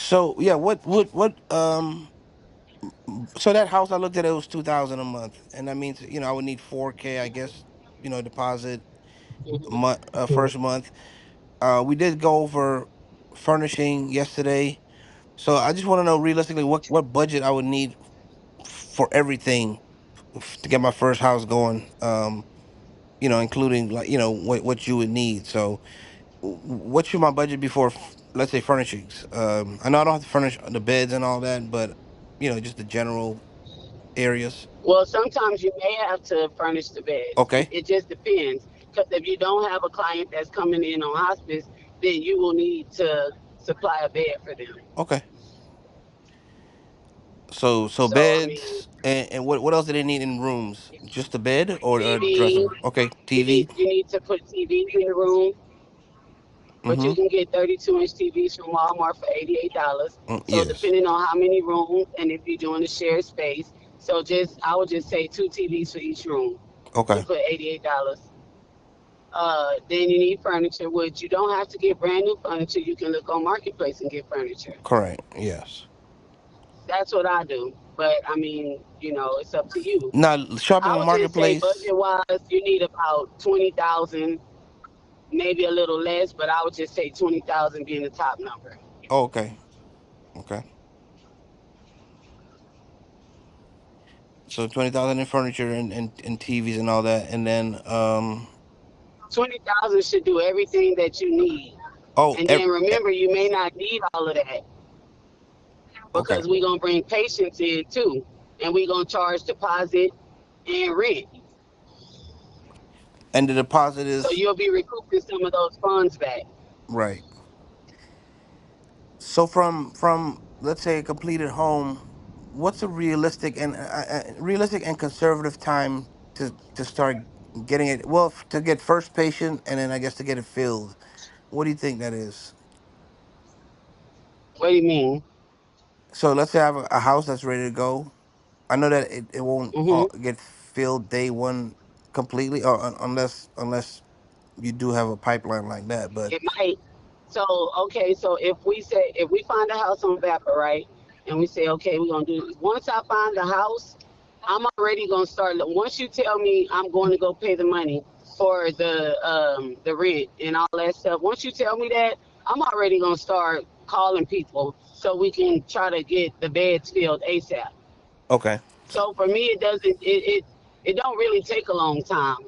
So yeah, so that house I looked at, it was 2,000 a month, and that means I would need 4K, I guess, deposit Mhm. month, Sure. first month. We did go over furnishing yesterday, so I just want to know realistically what budget I would need for everything to get my first house going. Including like what you would need. So what should my budget be for, let's say, furnishings? I know I don't have to furnish the beds and all that, but just the general areas. Well, sometimes you may have to furnish the beds. Okay. It just depends. Because if you don't have a client that's coming in on hospice, then you will need to supply a bed for them. Okay. So So, I mean, beds and what else do they need in rooms? Just the bed or a TV, dresser? Okay, you TV. need you need to put TVs in the room, but you Mm-hmm. can get 32-inch TVs from Walmart for $88. So Yes. depending on how many rooms and if you're doing a shared space, so just I would just say two TVs for each room Okay. and put $88. Then you need furniture, which you don't have to get brand new furniture. You can look on Marketplace and get furniture. Correct. Yes. That's what I do. But I mean, it's up to you. Now shopping I on would just say marketplace. budget wise, you need about 20,000, maybe a little less, but I would just say 20,000 being the top number. Oh, okay. Okay. So 20,000 in furniture and TVs and all that, and then 20,000 should do everything that you need. oh And ev- then e- remember, you may not need all of that okay. because we're gonna bring patients in too, and we're gonna charge deposit and rent. And the deposit So is you'll be recouping some of those funds back. right. So from let's say a completed home, what's a realistic and conservative time to start getting it? Well, to get first patient, and then I guess to get it filled. What do you think that is? What do you mean? So let's say I have a house that's ready to go. I know that it won't Hmm. get filled day one completely, or unless you do have a pipeline like that. But It might. So okay, so if we find a house on Vapor, right, and we say okay, we're gonna do. Once I find the house, I'm already gonna start. Once you tell me I'm going to go pay the money for the rent and all that stuff. Once you tell me that, I'm already gonna start calling people so we can try to get the beds filled ASAP. okay, So for me, it don't really take a long time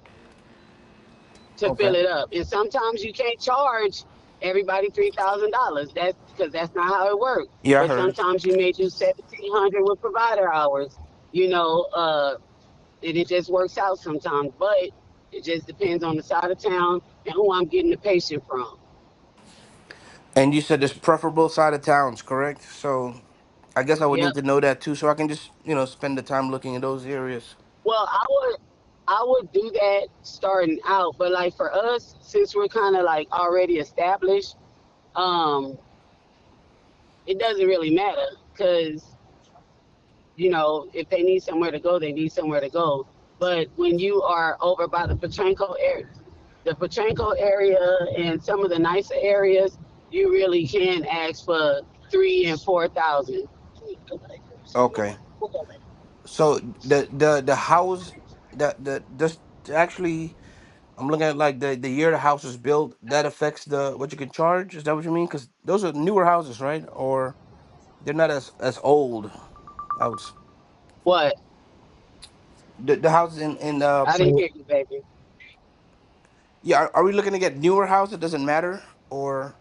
to okay, fill it up. And sometimes you can't charge everybody $3,000. That's because that's not how it works. yeah, I But heard. sometimes you may do 1,700 with provider hours. You know, and it just works out sometimes. But it just depends on the side of town and who I'm getting the patient from. And you said this preferable side of towns, correct? So I guess I would Yep. need to know that too, so I can just spend the time looking in those areas. Well, I would do that starting out, but like for us, since we're kind of like already established, um, it doesn't really matter because if they need somewhere to go, they need somewhere to go. But when you are over by the Petranco area and some of the nicer areas, you really can ask for 3 and 4,000. Okay. So the house the just actually I'm looking at like the year the house was built. That affects the what you can charge. Is that what you mean? Because those are newer houses, right? Or they're not as old. I was What? the houses in I didn't So hear you, baby. yeah. Are we looking to get newer houses? It doesn't matter. Or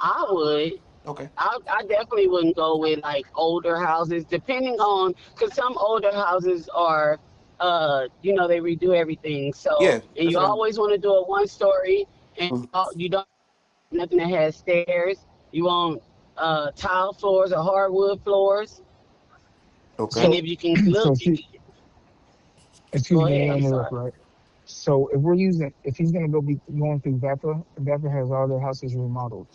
I would. okay. I definitely wouldn't go with like older houses, depending on because some older houses are, they redo everything. Yeah, So, and that's you what I'm. always want to do a one story, and Mhm. you don't nothing that has stairs. You want tile floors or hardwood floors, Okay. and so if you can so look, if you go excuse me ahead. to I'm interrupt, sorry. right? So if he's gonna be going through Vapor, Vapor has all their houses remodeled.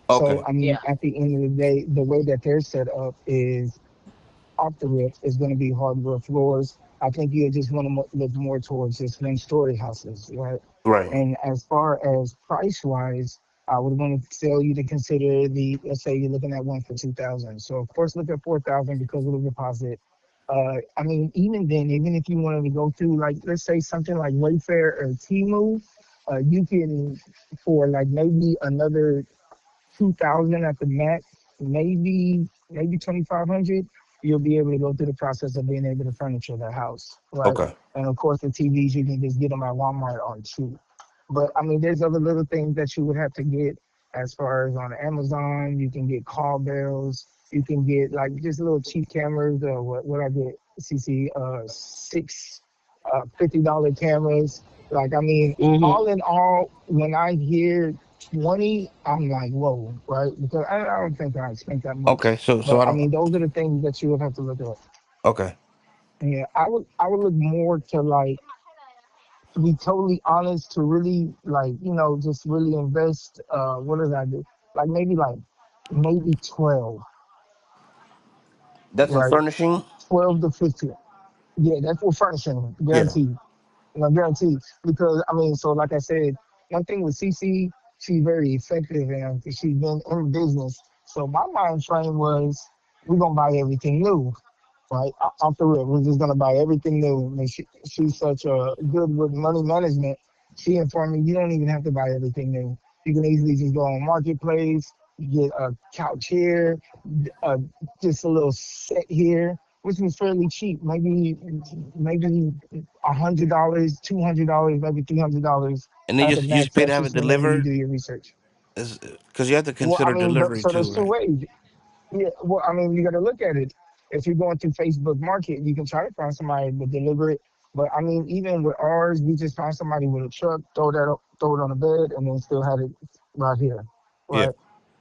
So Okay. I Yeah. mean, at the end of the day, the way that they're set up is off the rip is going to be hardwood floors. I think you just want to look more towards just one story houses, right? Right. And as far as price wise, I would want to tell you to consider let's say you're looking at one for 2,000. So of course look at 4,000 because of the deposit. I mean, even then, even if you wanted to go through like let's say something like Wayfair or Temu, you can for like maybe another 2,000 at the max, maybe 2,500. You'll be able to go through the process of being able to furniture the house, right? Okay. And of course, the TVs you can just get them at Walmart on cheap. But I mean, there's other little things that you would have to get as far as on Amazon. You can get call bells. You can get like just little cheap cameras. What I get, CC, six $50 cameras. Like I mean, Hmm. all in all, when I hear 20, I'm like, whoa, right? Because I don't think I spent that much. Okay. So But I I don't. mean, those are the things that you would have to look at. Okay. Yeah, I would look more to like to be totally honest, to really like, just really invest what did I do? Like maybe 12, That's in right? furnishing. 12 to 15. Yeah, that's for furnishing, Yeah. guaranteed. Guaranteed. Because I mean, so like I said, one thing with CC, she's very effective and she's been in business. So my mind frame was we're gonna buy everything new, right? Off the rip. We're just gonna buy everything new. And she's such a good with money management. She informed me you don't even have to buy everything new. You can easily just go on marketplace, get a couch here, uh, just a little set here, which was fairly cheap. Maybe $100, $200, maybe $300 And they at the just you just max. pay to That's have it just whenever you delivered, do your research. is because you have to Well, I consider mean, delivery so too, there's two right? ways. Yeah, well, I mean, you got to look at it. If you're going through Facebook Market, you can try to find somebody to deliver it. But I mean, even with ours, we just found somebody with a truck, throw it on the bed, and then still had it right here, Yeah. right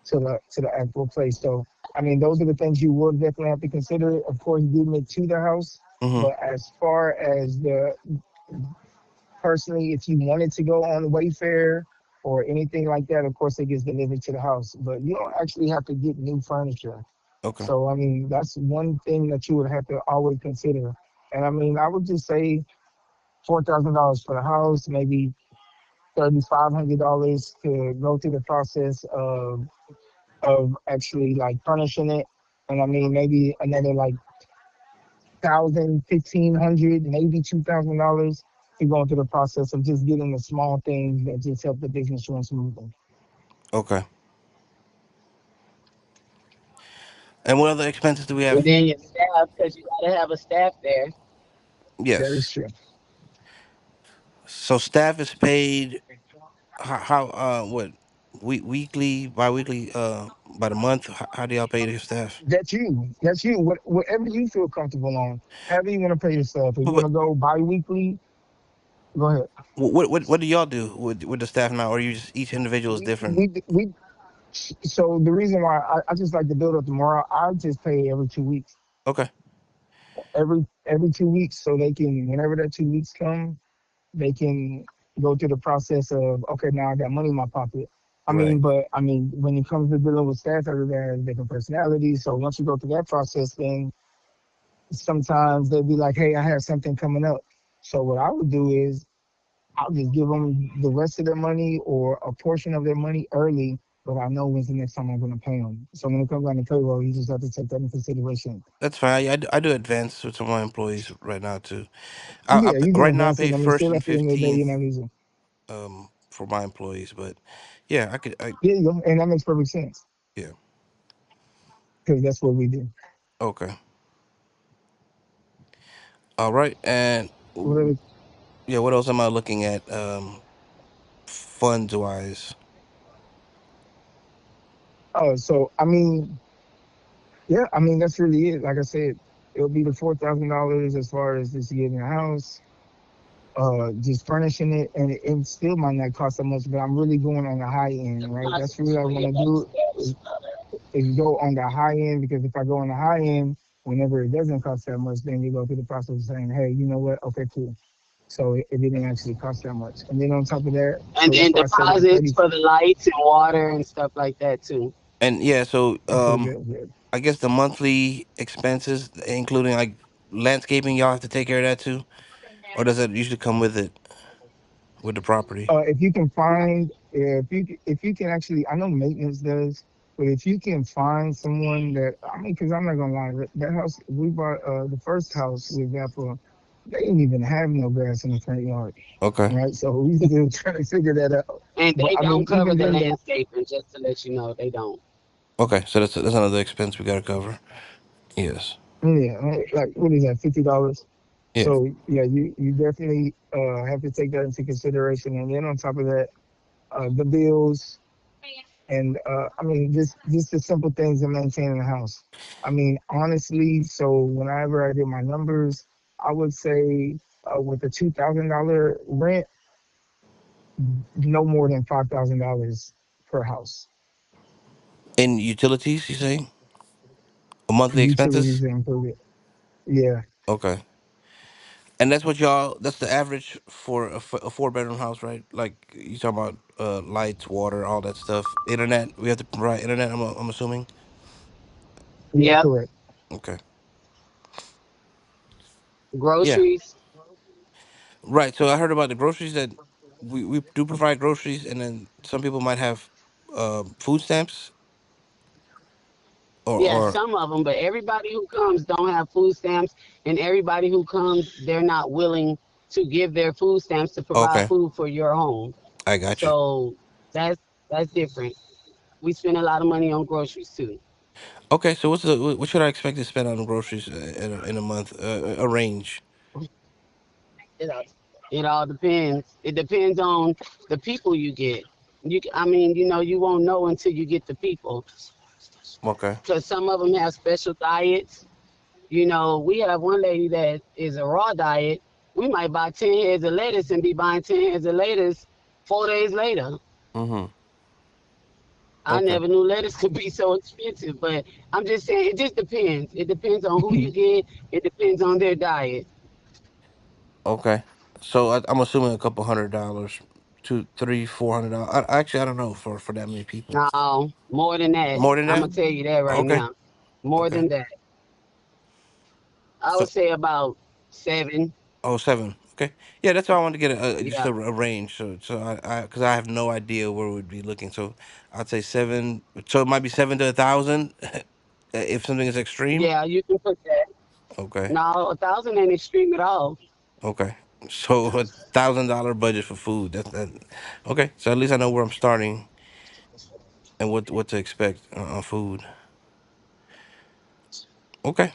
to the actual place. So I mean, those are the things you would definitely have to consider. Of course, getting it to the house. Mm-hmm. But as far as the personally, if you wanted to go on Wayfair or anything like that, of course it gets delivered to the house. But you don't actually have to get new furniture. Okay. So I mean, that's one thing that you would have to always consider. And I mean, I would just say $4,000 for the house, maybe $3,500 to go through the process of actually like furnishing it. And I mean, maybe another like 1,000, 1,500, maybe $2,000 to go through the process of just getting the small things that just help the business run smoothly. Okay. And what other expenses do we And have? then your staff, because you got to have a staff there. That is Yes. true. So staff is paid. How what weekly, bi-weekly, by the month? How do y'all pay your staff? That's you. That's you. Whatever you feel comfortable on. However you want to pay yourself. If you want But to go bi-weekly, go ahead. what do y'all do with the staff now, or you just each individual is We different? we we. So the reason why I just like to build up the morale, I just pay every 2 weeks. Okay. Every 2 weeks, so they can whenever that 2 weeks come, they can go through the process of okay, now I got money in my pocket. Right. But I mean, when it comes to dealing with staff, everybody has different personalities. So once you go through that process, then sometimes they'll be like, "Hey, I have something coming up." So what I would do is I'll just give them the rest of their money or a portion of their money early, but I know when's the next time I'm going to pay them. So when it comes down to payroll, you just have to take that into consideration. That's fine. I do advance with some of my employees right now too. Yeah, you can Right now I advance pay it. I mean, first still and at the end of the day, you're 15th not losing. for my employees, but yeah, I could. There you go, and that makes perfect sense Yeah. because that's what we do. Okay. All right. And Whatever. yeah, what else am I looking at? Funds wise. Oh, so I mean, yeah, I mean that's really it. Like I said, it'll be the $4,000 as far as just getting a house, just furnishing it, and it still might not cost that much. But I'm really going on the high end, right? That's really what I want to do. Is go on the high end because if I go on the high end, whenever it doesn't cost that much, then you go through the process of saying, hey, you know what? Okay, cool. So it didn't actually cost that much. And then on top of that, And so that's then why I said like deposits 30. for the lights and water and stuff like that too. And yeah, so Okay, good, good. I guess the monthly expenses, including like landscaping, y'all have to take care of that too, or does it usually come with it? with the property? If you can find, if you can actually, I know maintenance does, but if you can find someone that, I mean, because I'm not gonna lie, that house we bought, the first house we got for, they didn't even have no grass in the front yard, Okay. right? So we still trying to figure that out. And But they I don't mean, cover even the then, landscaping, just to let you know, they don't. Okay. So that's another expense we gotta cover. Yes. yeah, like what is that, $50? Yeah. So yeah, you definitely have to take that into consideration, and then on top of that, the bills. And I mean, just the simple things of maintaining the house. I mean, honestly, so whenever I did my numbers, I would say with a $2,000 rent, no more than $5,000 per house. And utilities, you say? Monthly Utilities expenses? are included. Yeah, Okay. And that's what y'all. That's the average for a 4 bedroom house, right? Like you talking about lights, water, all that stuff. Internet. We have to provide internet. I'm assuming. yeah, Yep. correct. Okay. Yeah. Groceries. Right. So I heard about the groceries that we do provide groceries, and then some people might have food stamps Yeah, or some of them, but everybody who comes don't have food stamps, and everybody who comes, they're not willing to give their food stamps to provide okay. food for your home. I got you. So that's that's different. We spend a lot of money on groceries too. Okay. So what should I expect to spend on groceries in a month? A range. It all, it all depends. It depends on the people you get. I mean, you won't know until you get the people, Okay. because some of them have special diets. We have one lady that is a raw diet. We might buy 10 heads of lettuce and be buying 10 heads of lettuce 4 days later. Mm-hmm. I Okay. never knew lettuce could be so expensive, but I'm just saying it just depends. It depends on who you get. It depends on their diet. Okay. So I'm assuming a couple $100, two, three, $400. Actually, I don't know for that many people. No, more than that. More than I'm that? gonna tell you that right Okay. now. More Okay. than that. I So would say about 7. oh, seven. Okay. Yeah, that's why I wanted to get just Yeah. a range. So I because I have no idea where we'd be looking. So I'd say seven. So it might be 7 to 1,000 if something is extreme. Yeah, you can put that. Okay. No, 1,000 ain't extreme at all. Okay. So $1,000 budget for food. That's that. Okay. So at least I know where I'm starting and what to expect on food. Okay.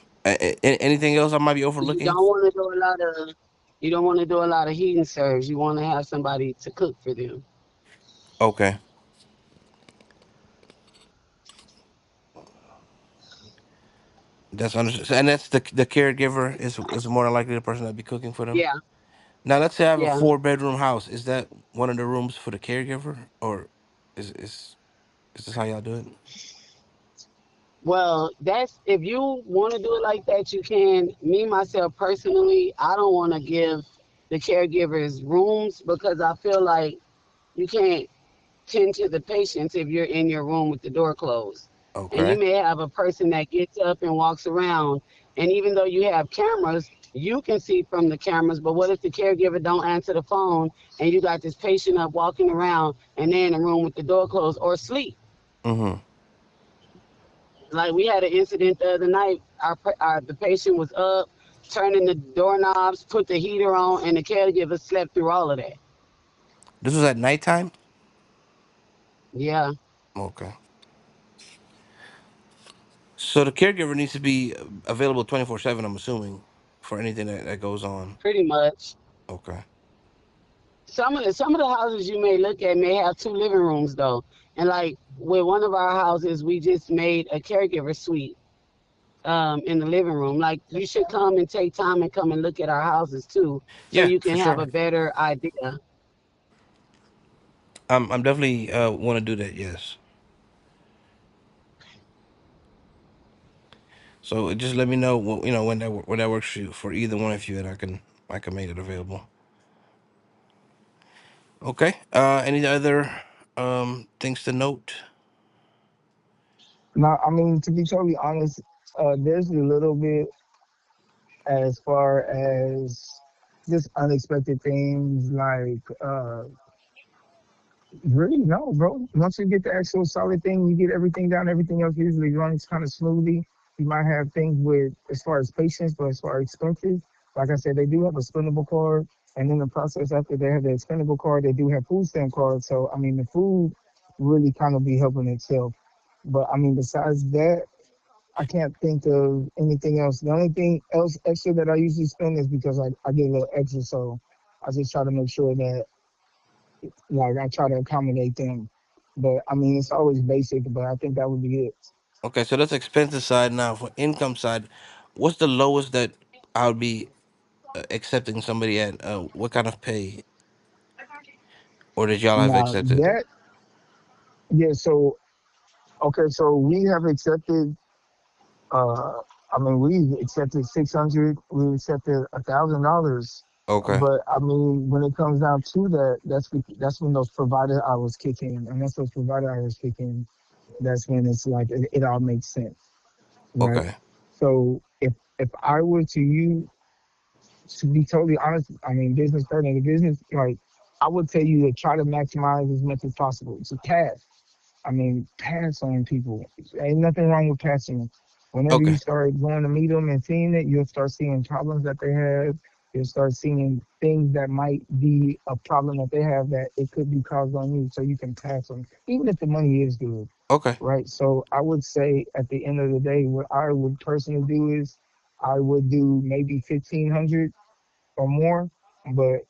Anything else I might be You overlooking? don't want to do a lot of you don't want to do a lot of heat and serves. You want to have somebody to cook for them. Okay. That's understood. And that's the caregiver is more than likely the person that be cooking for them. Yeah, Now let's say I have a yeah. 4 bedroom house. Is that one of the rooms for the caregiver, or is is is this how y'all do it? Well, that's if you want to do it like that, you can. Me myself personally, I don't want to give the caregivers rooms because I feel like you can't tend to the patients if you're in your room with the door closed. And you Okay. may have a person that gets up and walks around, and even though you have cameras, you can see from the cameras, but what if the caregiver don't answer the phone and you got this patient up walking around and they're in the room with the door closed or sleep? Mm-hmm. Like we had an incident the other night. The patient was up, turning the doorknobs, put the heater on, and the caregiver slept through all of that. This was at nighttime. Yeah, Okay. So the caregiver needs to be available 24/7. I'm assuming for anything that goes on. pretty much. Okay. Some of the houses you may look at may have two living rooms though. And like with one of our houses, we just made a caregiver suite in the living room. Like you should come and take time and come and look at our houses too, so Yeah, you for can have sure. a better idea. I'm definitely want to do that. Yes. So just let me know when when that works for either one of you, and I can make it available. Okay. Any other things to note? Now, I mean, to be totally honest, there's a little bit as far as just unexpected things like really no, bro. Once you get the actual solid thing, you get everything down. Everything else usually runs kind of smoothly. You might have things with as far as patience, but as far as expenses, like I said, they do have a spendable card, and in the process after they have the expendable card, they do have food stamp cards. So I mean, the food really kind of be helping itself. But I mean, besides that, I can't think of anything else. The only thing else extra that I usually spend is because I get a little extra, so I just try to make sure that like I try to accommodate them. But I mean, it's always basic, but I think that would be it. Okay, so that's expenses side. Now for income side, what's the lowest that I would be accepting somebody at? What kind of pay, or that y'all have Now accepted? that, yeah, so okay, so we have accepted. Uh, I mean, we've accepted 600. We accepted $1,000. Okay, But I mean, when it comes down to that, that's when those provider hours kick in, and once those provider hours kick in, that's when it's like it all makes sense, right? okay, So if I were to you to be totally honest, I mean, business partner, the business, like, I would tell you to try to maximize as much as possible. To pass. I mean, pass on people. Ain't nothing wrong with passing. Whenever you okay, start going to meet them and seeing it, you'll start seeing problems that they have. You'll start seeing things that might be a problem that they have that it could be caused on you. So you can pass them, even if the money is good, okay. right? So I would say at the end of the day, what I would personally do is I would do maybe 1,500 or more. But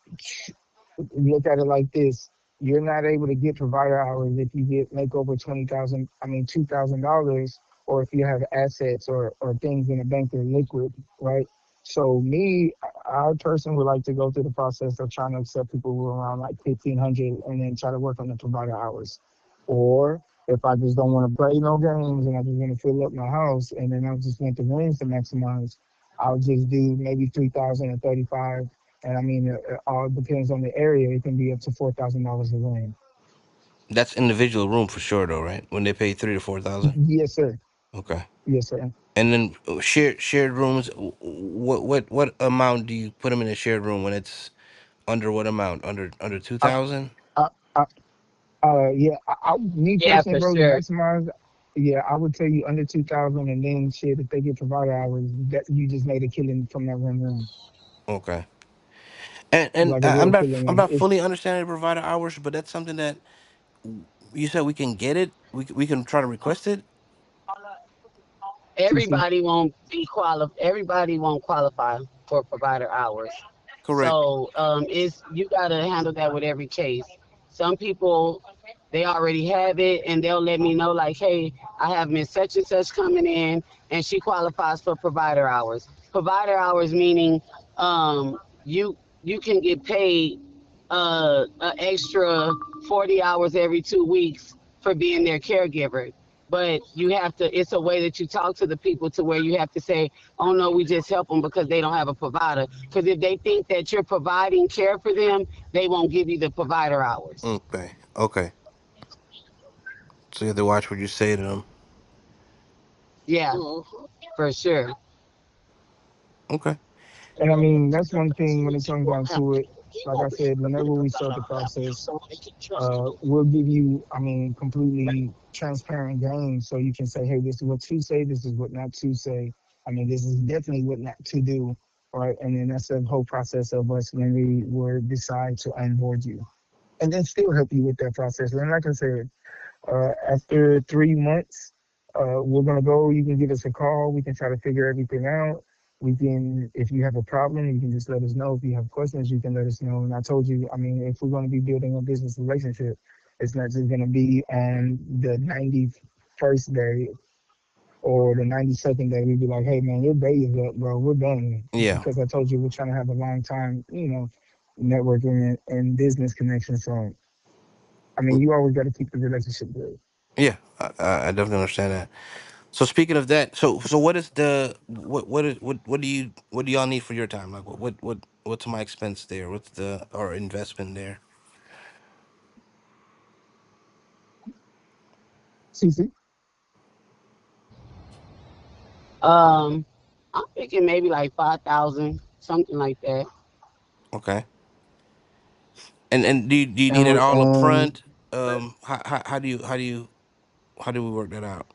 look at it like this: you're not able to get provider hours if you get make over 20,000. I mean, $2,000, or if you have assets or things in the bank that are liquid, right? So me, I personally would like to go through the process of trying to accept people who are around like 1,500, and then try to work on the provider hours. Or if I just don't want to play no games and I just want to fill up my house, and then I just want the rooms to maximize, I'll just do maybe 3,035. And I mean, it all depends on the area. It can be up to $4,000 a room. That's individual room for sure, though, right? When they pay 3 to 4 thousand. Yes, sir. Okay, Yes, sir. and then shared rooms. What amount do you put them in a shared room when it's under what amount? Under two I, thousand. I, I, yeah. Me Yeah, personally, for bro, to sure. maximize, yeah, I would tell you under 2,000, and then shit. If they get provider hours, that you just made a killing from that one room, Okay. And like a I'm real not killing. I'm Like not it's fully understanding the provider hours, but that's something that you said we can get it. We can try to request it. CC. Everybody won't qualify for provider hours. Correct. So it's you gotta handle that with every case. Some people they already have it and they'll let me know like, hey, I have Miss Such and Such coming in and she qualifies for provider hours. Provider hours meaning you can get paid an extra 40 hours every 2 weeks for being their caregiver. But you have to, it's a way that you talk to the people to where you have to say, oh no, we just help them because they don't have a provider. Because if they think that you're providing care for them, they won't give you the provider hours. Okay. Okay. So you have to watch what you say to them. Yeah, for sure. Okay. And I mean, that's one thing when it comes down to it. Like I said, whenever we start the process, we'll give you, I mean, completely transparent games so you can say, hey, this is what to say, this is what not to say. I mean, this is definitely what not to do, right? And then that's the whole process of us when we were decide to onboard you, and then still help you with that process. And like I said, after 3 months, we're gonna go. You can give us a call. We can try to figure everything out. We can, if you have a problem, you can just let us know. If you have questions, you can let us know. And I told you, I mean, if we're gonna be building a business relationship, it's not just gonna be on the 91st day or the 92nd day. We'd be like, hey man, your day is up, bro. We're done Yeah. because I told you we're trying to have a long time, networking and business connection. So I mean, you always got to keep the relationship good. Yeah. I definitely understand that. So speaking of that, so what is the what do y'all need for your time? Like what's my expense there? What's the or investment there? CC. Um, I'm thinking maybe like 5,000, something like that. Okay. And do you need it and all up and front? How do we work that out?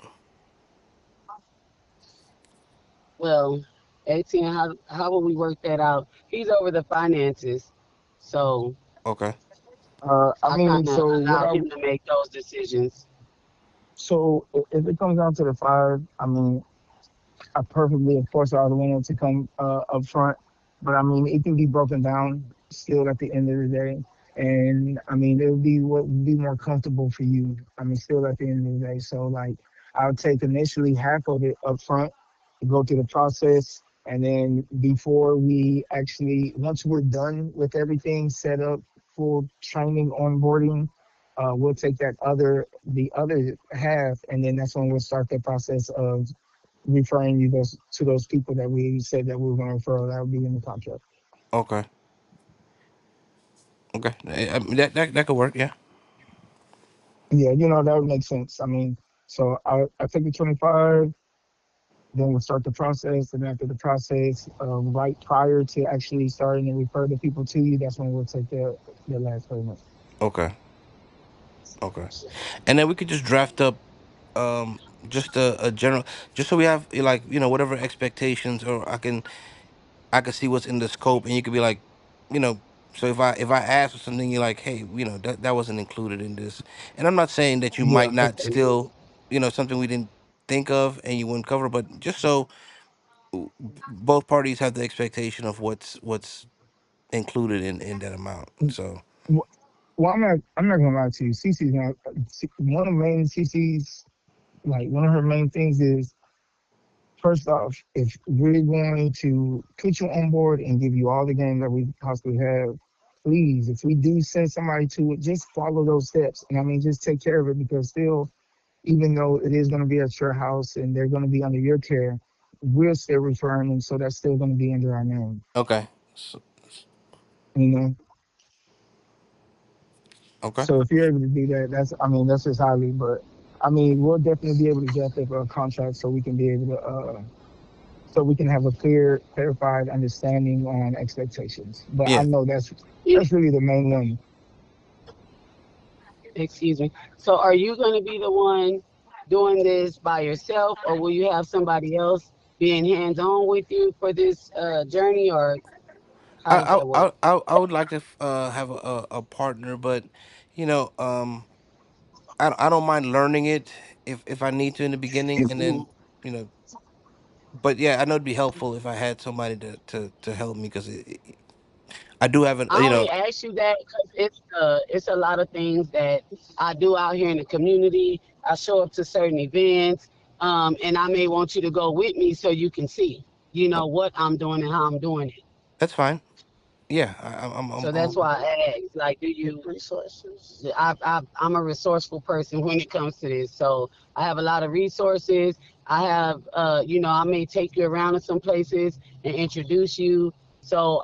Well, 18, how will we work that out? He's over the finances. So Okay. I I kind mean, of so what allow I him to make those decisions. if it comes down to the five, I mean, I perfectly, of course, I would want it to come up front, but I mean, it can be broken down still at the end of the day. And I mean, it would be what would be more comfortable for you. I mean, still at the end of the day. So, like, I'll take initially half of it up front, go through the process. And then before we actually, once we're done with everything set up, full training, onboarding, we'll take the other half, and then that's when we'll start the process of referring you to those people that we said that we were going to refer. That would be in the contract. Okay. Okay. I mean, that could work. Yeah. Yeah, that would make sense. I mean, so I take the 25, then we'll start the process, and after the process, right prior to actually starting to refer the people to you, that's when we'll take the last payment. Okay. Okay. And then we could just draft up just a general, just so we have like whatever expectations, or I can see what's in the scope, and you could be like, you know, so if I ask for something, you're like, hey, that wasn't included in this, and I'm not saying that you Yeah, might not still, something we didn't think of and you wouldn't cover, but just so both parties have the expectation of what's included in that amount. So Wh- well, I'm not gonna lie to you. Cece's not one of the main Cece's, like one of her main things is, first off, if we're going to put you on board and give you all the games that we possibly have, please, if we do send somebody to it, just follow those steps. And I mean, just take care of it, because still, even though it is going to be at your house and they're going to be under your care, we're still referring them. So that's still going to be under our name, okay, so, you know? okay, So if you're able to do that, I mean, that's just highly, but I mean, we'll definitely be able to draft up a contract so we can be able to, so we can have a clarified understanding on expectations. But I yeah. know that's Yeah, that's really the main one. excuse me. So are you going to be the one doing this by yourself, or will you have somebody else being hands on with you for this journey, or how does I that I work? I would like to have a partner, but you know, I don't mind learning it if I need to in the beginning, and Mhm. then you know, but yeah, I know it'd be helpful if I had somebody to help me, because I do have I only ask you that because it's a lot of things that I do out here in the community. I show up to certain events, and I may want you to go with me so you can see, what I'm doing and how I'm doing it. that's fine. Yeah, So that's why I asked, like, do you resources? I'm a resourceful person when it comes to this. So I have a lot of resources. I have, I may take you around to some places and introduce you. So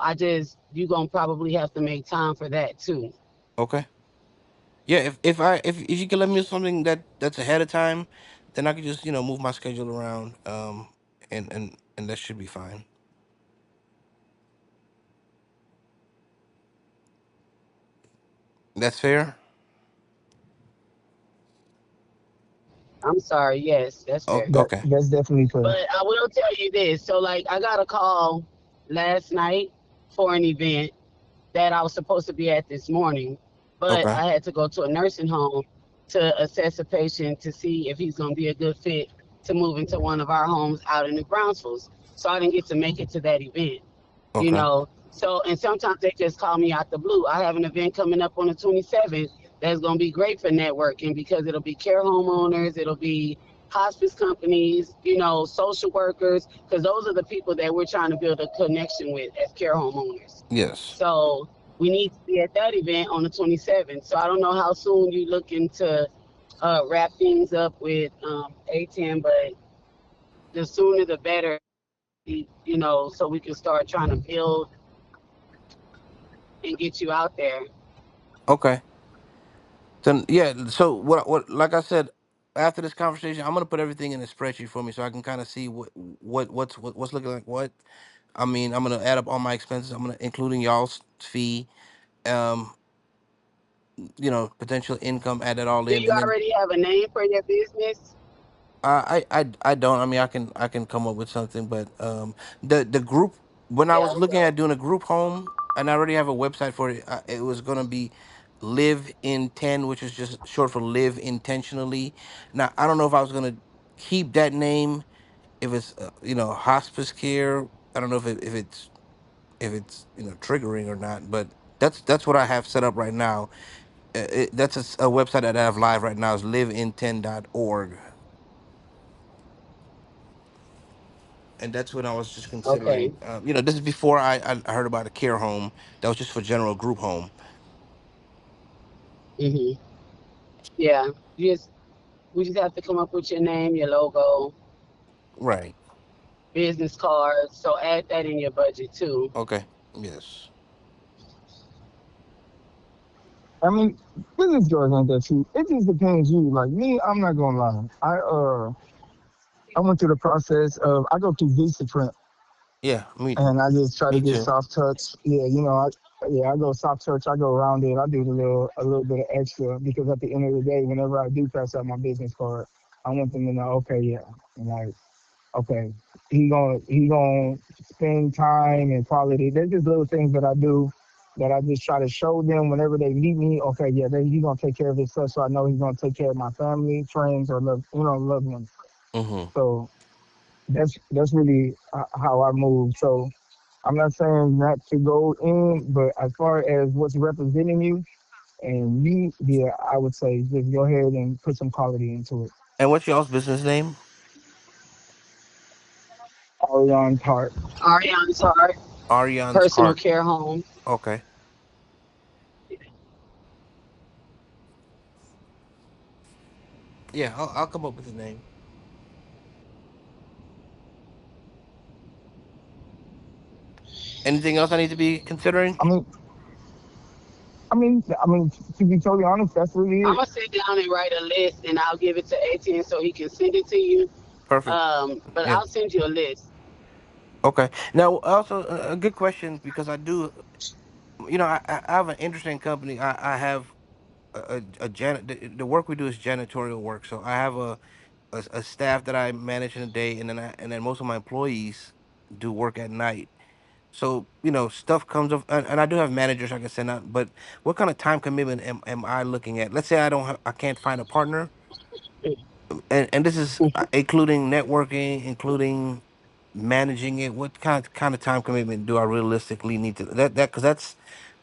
you're gonna probably have to make time for that too. okay. Yeah, if you can let me know something that's ahead of time, then I could just move my schedule around, and that should be fine. That's fair. I'm sorry. Yes, that's Oh, fair. okay, That's definitely fair. But I will tell you this. So, like, I got a call last night for an event that I was supposed to be at this morning, but okay, I had to go to a nursing home to assess a patient to see if he's going to be a good fit to move into one of our homes out in New Braunfels. So I didn't get to make it to that event, you okay. know. So, and sometimes they just call me out the blue. I have an event coming up on the 27th that's going to be great for networking because it'll be care homeowners, it'll be hospice companies, social workers, because those are the people that we're trying to build a connection with as care homeowners. Yes. So we need to be at that event on the 27th. So I don't know how soon you looking to wrap things up with A10, but the sooner the better, so we can start trying to build and get you out there. Okay. Then yeah. So what like I said, after this conversation, I'm gonna put everything in a spreadsheet for me so I can kind of see what's looking like what. I mean, I'm gonna add up all my expenses. I'm gonna including y'all's fee, um, potential income, add it all Do in, you and then already have a name for your business? I don't. I mean, I can come up with something, but the group, when I Yeah. was looking at doing a group home, and I already have a website for it. It was gonna be Live in 10, which is just short for Live Intentionally. Now I don't know if I was gonna keep that name if it's hospice care. I don't know if it's triggering or not, but that's what I have set up right now. That's a website that I have live right now is liveinten.org. And that's when I was just Okay. considering. This is before I heard about a care home that was just for general group home. Mhm. Yeah. We just have to come up with your name, your logo, Right. business cards. So add that in your budget too. Okay. Yes. I mean, business cards ain't that cheap. It just depends you. Like me, I'm not gonna lie. I went through the process of I go through Visa Print Yeah. and I just try to Me get too. soft touch. Yeah, I go soft touch. I go around it. I do a little bit of extra because at the end of the day, whenever I do pass out my business card, I want them to know, okay, yeah, and like, okay, he gonna spend time and quality. There's just little things that I do that I just try to show them whenever they meet me. Okay, yeah, he gonna take care of his stuff, so I know he's gonna take care of my family, friends, or loved ones. Mm-hmm. So that's really how I move. So I'm not saying not to go in, but as far as what's representing you and you, yeah, I would say just go ahead and put some quality into it. And what's y'all's business name? Ariane Tart. Ariana's Heart, Ariane's personal Heart. care home. Okay. Yeah, I'll come up with a name. Anything else I need to be considering? I mean, to be totally honest, that's really I'm it. gonna sit down and write a list, and I'll give it to 18 so he can send it to you. Perfect. But Yeah. I'll send you a list. Okay. Now, also a good question because I do. I have an interesting company. I have the work we do is janitorial work. So I have a staff that I manage in the day, and then most of my employees do work at night. So stuff comes up, and I do have managers I can send out. But what kind of time commitment am I looking at? Let's say I can't find a partner, and this is including networking, including managing it. What kind of time commitment do I realistically need to that because that's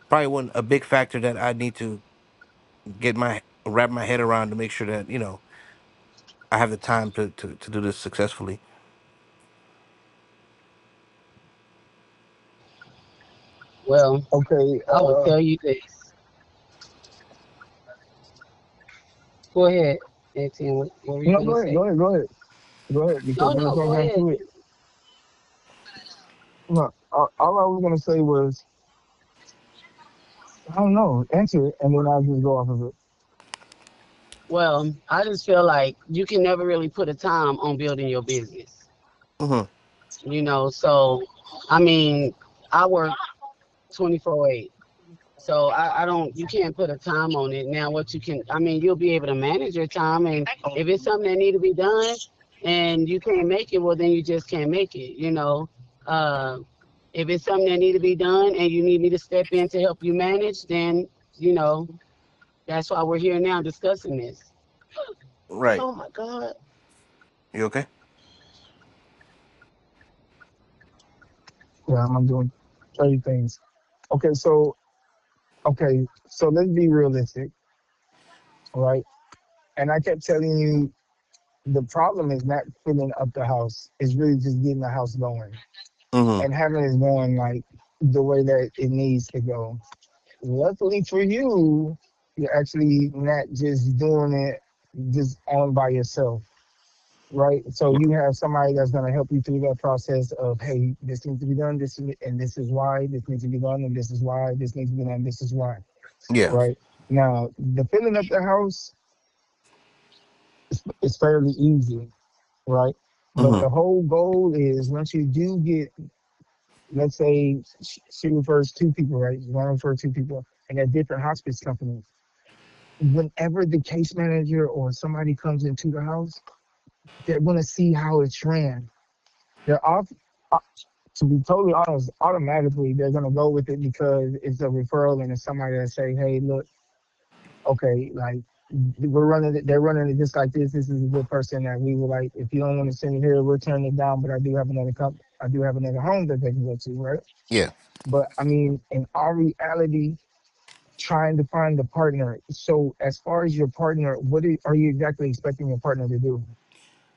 probably a big factor that I need to wrap my head around to make sure that I have the time to do this successfully. Well, Okay. I would tell you this. Go ahead, 18. What were you No, gonna go ahead, go say? ahead, go ahead, go ahead. Because No, when it no, comes go down ahead. to it, no, all I was gonna say was I don't know, answer it, and then I'll just go off of it. Well, I just feel like you can never really put a time on building your business. Hmm. So I mean, I work 24/8. So I don't, you can't put a time on it. Now, what you can, I mean, you'll be able to manage your time. And if it's something that need to be done and you can't make it, well, then you just can't make it. Uh, if it's something that need to be done and you need me to step in to help you manage, then, you know, that's why we're here now discussing this. Right. Oh my God. You okay? Yeah, I'm doing 30 things. Okay, so let's be realistic, all right? And I kept telling you the problem is not filling up the house. It's really just getting the house going Hmm. and having it going like the way that it needs to go. Luckily for you, you're actually not just doing it just on by yourself, right? So you have somebody that's going to help you through that process of, hey, this needs to be done, and this is why this needs to be done, and this is why this needs to be done, this is why, Yeah. right? Now, the filling up the house is fairly easy, right? But Hmm. the whole goal is once you do get let's say she refers two people, right? One refer two people, and they're different hospice companies. Whenever the case manager or somebody comes into the house, they're gonna see how it's ran. They're off. uh, To be totally honest, automatically they're gonna go with it because it's a referral and it's somebody that say, "Hey, look, okay, like we're running it. They're running it just like this. This is a good person that we would like. If you don't want to send it here, we're turning it down. But I do have another I do have another home that they can go to, right? Yeah. But I mean, in our reality, trying to find a partner. So as far as your partner, are you exactly expecting your partner to do?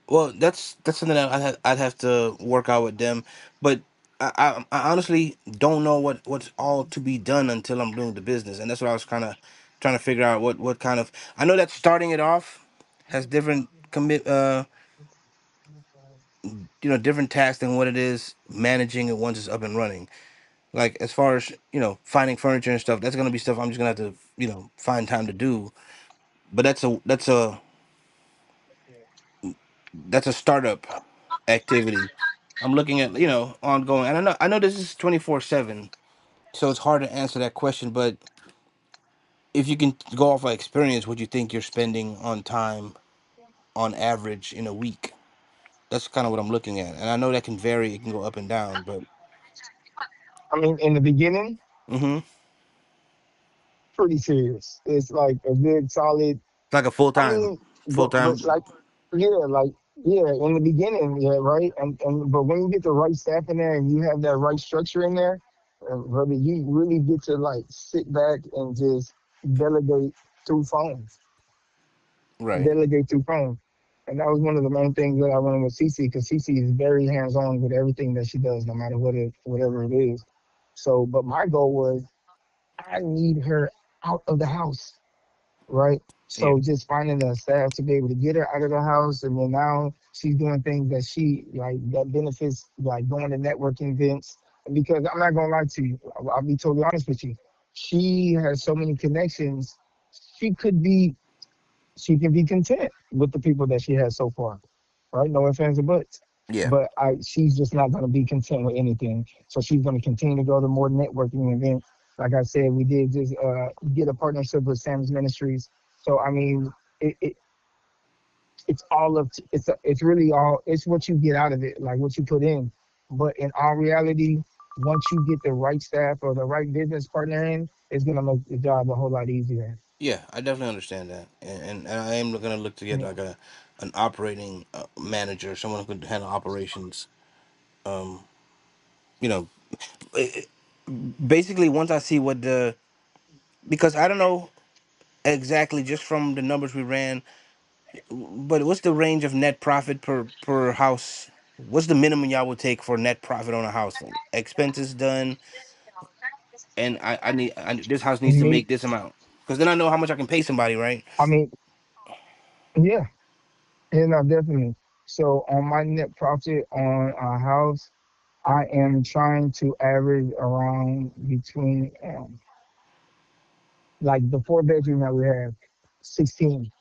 Well, that's something that I'd have to work out with them, but I honestly don't know what's all to be done until I'm doing the business, and that's what I was kind of trying to figure out what kind of. I know that starting it off has different different tasks than what it is managing it once it's up and running. Like as far as finding furniture and stuff, that's gonna be stuff I'm just gonna have to find time to do. But that's a startup activity. I'm looking at ongoing, and I know this is 24/7, so it's hard to answer that question. But if you can go off of experience, what you think you're spending on time on average in a week? That's kind of what I'm looking at, and I know that can vary. It can go up and down, but I mean, in the beginning, mm-hmm. It's pretty serious. It's like a good solid. like a I mean, full but time. like, yeah, like, yeah, in the beginning, yeah, right. And but when you get the right staff in there and you have that right structure in there, brother, you really get to like sit back and just delegate through phones, Right. delegate through phones. And that was one of the main things that I wanted with Cece because Cece is very hands on with everything that she does, no matter whatever it is. So, but my goal was I need her out of the house, right? Yeah. So just finding the staff to be able to get her out of the house, and then now she's doing things that she like that benefits, like going to networking events. Because I'm not gonna lie to you, I'll be totally honest with you. She has so many connections. She could be, she can be content with the people that she has so far, right? No ifs, ands, or buts. Yeah. But she's just not going to be content with anything. So she's going to continue to go to more networking events. Like I said, we did just get a partnership with Sam's Ministries. So I mean, it, it it's all of it's really all it's what you get out of it, like what you put in. But in all reality, once you get the right staff or the right business partner in, it's going to make the job a whole lot easier. Yeah, I definitely understand that, and I am gonna look to get Yeah. like an operating manager, someone who could handle operations. Um, you know, it- Basically once I see what the because I don't know exactly just from the numbers we ran, but what's the range of net profit per house? What's the minimum y'all would take for net profit on a house? Like expenses done, and this house needs to Me, make this amount because then I know how much I can pay somebody, right? I mean, yeah. Yeah, no, definitely. So on my net profit on a house, I am trying to average around between like the four bedroom that we have, 16.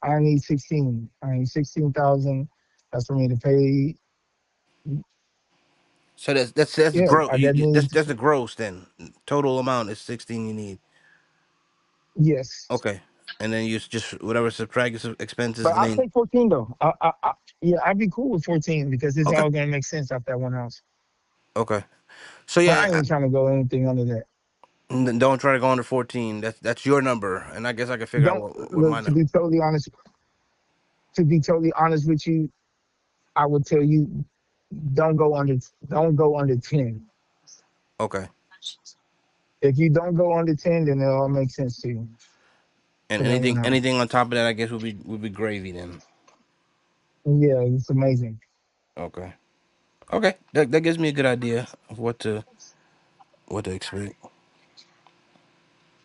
I need 16. I need 16,000. That's for me to pay. So that's Yeah, gross. that That's means that's the gross then. Total amount is 16 you need. yes. Okay, and then you just whatever subtract your expenses But and I'll then take 14 though. Yeah, I'd be cool with 14 because it's okay, all gonna make sense off that one house. okay. So But I yeah, ain't trying to go anything under that. don't try to go under 14. That's your number, and I guess I can figure out Don't what my look number. to be totally honest with you, I would tell you don't go under don't go under 10. Okay, If you don't go under 10, then it all makes sense to you and for that one house. anything on top of that, I guess would be gravy then. Yeah, it's amazing. Okay, okay. That gives me a good idea of what to expect,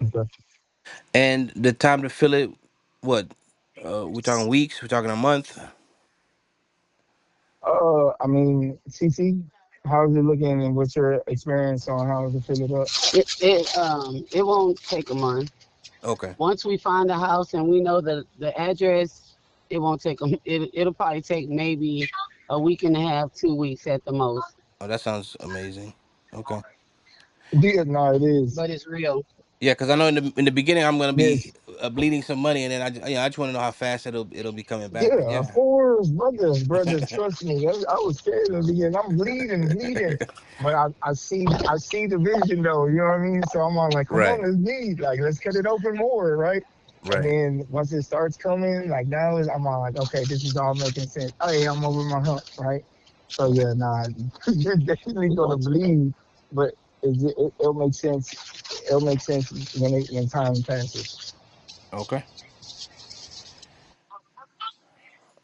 Okay. and the time to fill it. What we talking weeks? We talking a month? I mean, CC, how's it looking and what's your experience on how to fill it up? It won't take a month. Okay, Once we find a house and we know the address, it won't take 'em- it it'll probably take maybe a week and a half, 2 weeks at the most. Oh, that sounds amazing. Okay. Yeah, no, it is. but it's real. Yeah, because I know in the beginning I'm gonna be Yes. bleeding some money, and then I just want to know how fast it'll be coming back. But Yeah, of yeah. course, brother. Trust me. I was scared in the beginning. I'm bleeding, but I see the vision though. You know what I mean? So I'm all like, come on, Right. let's bleed. Like, let's cut it open more, right? And Right. then once it starts coming, like now, I'm all like, okay, this is all making sense. Oh yeah, I'm over my hump, right? So yeah, nah, you're definitely gonna bleed, but it'll make sense. It'll make sense when time passes. Okay.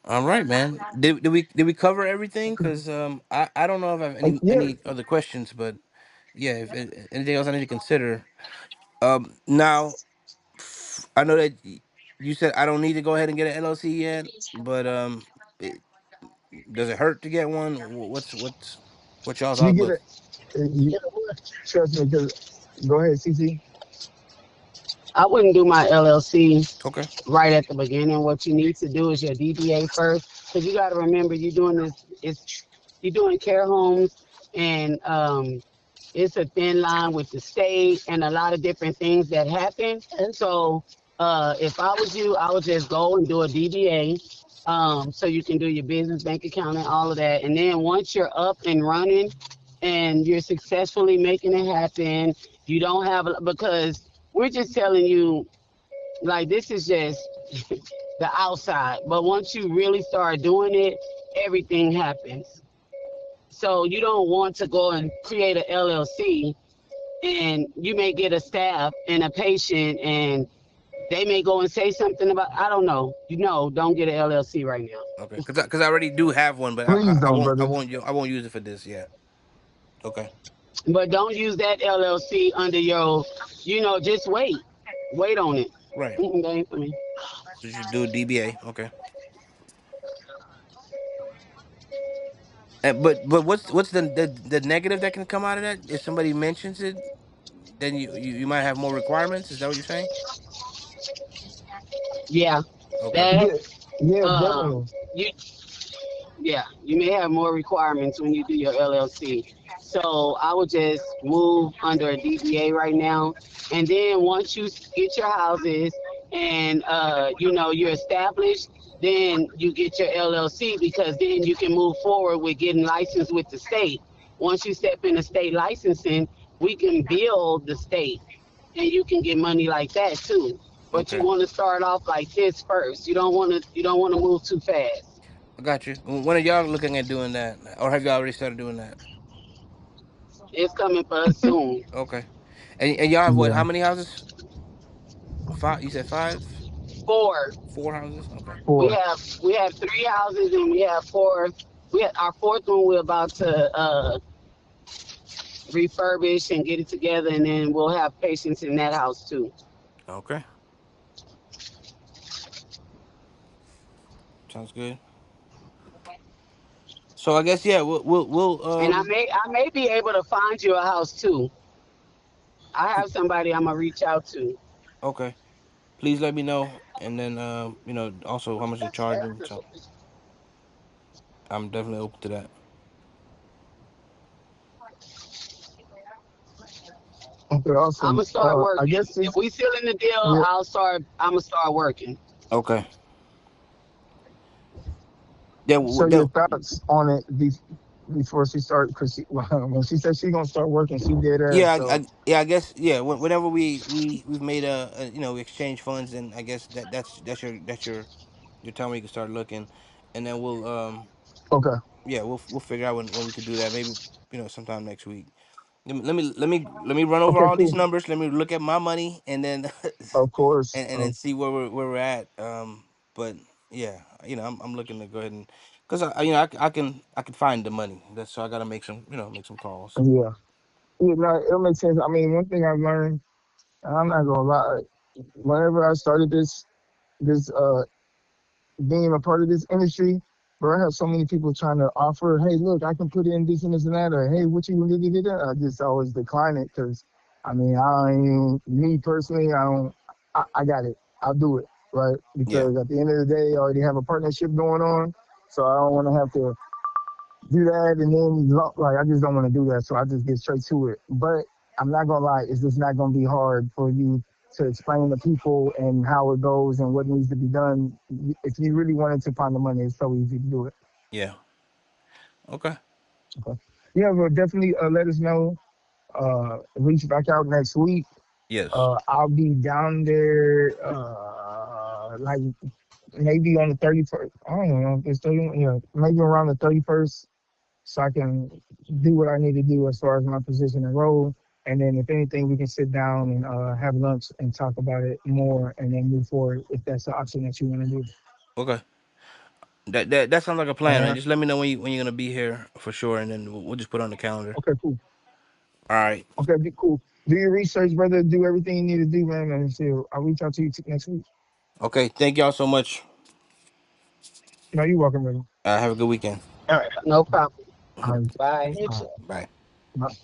All right, man. Did we cover everything? Because I don't know if I have Yeah, any other questions, but yeah, if anything else I need to consider. Now I know that you said I don't need to go ahead and get an LLC yet, but it, does it hurt to get one? What's y'all you thought? get But it. You, trust me, because go ahead, CC. I wouldn't do my LLC okay, right at the beginning. What you need to do is your DBA first, because you got to remember you're doing this. It's you're doing care homes, and it's a thin line with the state and a lot of different things that happen. And so, if I was you, I would just go and do a DBA, so you can do your business bank account and all of that. And then once you're up and running, and you're successfully making it happen, you don't have because we're just telling you like this is just the outside. But once you really start doing it, everything happens. So you don't want to go and create a LLC and you may get a staff and a patient and they may go and say something about I don't know. Don't get an LLC right now. okay, because I already do have one, but Please don't, brother. I won't use it for this yet. Okay, But don't use that LLC under your just wait on it. right. That ain't for me. So you should do a DBA. Okay. But what's the negative that can come out of that? If somebody mentions it, then you might have more requirements. Is that what you're saying? Yeah, Okay. that Yeah, yeah, um definitely. you yeah, you may have more requirements when you do your LLC. So I would just move under a DBA right now, and then once you get your houses and you're established, then you get your LLC because then you can move forward with getting licensed with the state. Once you step into state licensing, we can build the state, and you can get money like that too. But you Okay. want to start off like this first. You don't want to move too fast. I got you. When are y'all looking at doing that, or have y'all already started doing that? It's coming for us soon. Okay. And y'all have what? Yeah, How many houses? Five. You said five, Four. four houses. Okay. We four. have we have three houses and we have four. We have our fourth one. We're about to refurbish and get it together, and then we'll have patients in that house too. Okay. Sounds good. So I guess yeah, we'll And I may be able to find you a house too. I have somebody I'm gonna reach out to. okay. Please let me know, and then also how much they're charging. So I'm definitely open to that. Okay, I'm awesome. gonna start I working. guess If this. we still in the deal, Yeah, I'm gonna start working. Okay. Yeah. so your thoughts on it before she start, because when she said she gonna start working, she did that. Yeah, So yeah, I guess yeah. Whenever we've made we exchange funds, and I guess that's your time where you can start looking, and then we'll okay, yeah we'll figure out when we could do that. Maybe sometime next week. Let me run over okay, all these cool. numbers. Let me look at my money, and then Of course. and then see where we're at. But yeah, I'm looking to go ahead and because I can find the money. That's so I got to make some calls. Yeah, yeah. No, it makes sense. I mean, one thing I've learned, and I'm not gonna lie, whenever I started this being a part of this industry, bro, I have so many people trying to offer, hey, look, I can put in this and this and that, or hey, what you gonna do? I just always decline it because, I mean, I ain't, me personally, I don't, I got it. I'll do it, right? Yeah. Because at the end of the day, I already have a partnership going on, so I don't want to have to. do that, and then like I just don't want to do that, so I just get straight to it. But I'm not gonna lie, it's just not gonna be hard for you to explain to people and how it goes and what needs to be done. If you really wanted to find the money, it's so easy to do it. Yeah. Okay. Okay. Yeah, well, definitely let us know. Reach back out next week. Yes. I'll be down there like maybe on the 31st. I don't know if it's 30, yeah, maybe around the 31st, so I can do what I need to do as far as my position and role. And then, if anything, we can sit down and have lunch and talk about it more, and then move forward if that's the option that you want to do. Okay. That sounds like a All plan, man. right. Just let me know when you're gonna be here for sure, and then we'll just put it on the calendar. Okay. Cool. All right. Okay. Be cool. Do your research, brother. Do everything you need to do, man. And see, I'll reach out to you next week. Okay. Thank y'all so much. No, you're welcome, brother. Have a good weekend. All right, no problem. All right. Bye. All right. Bye. Bye.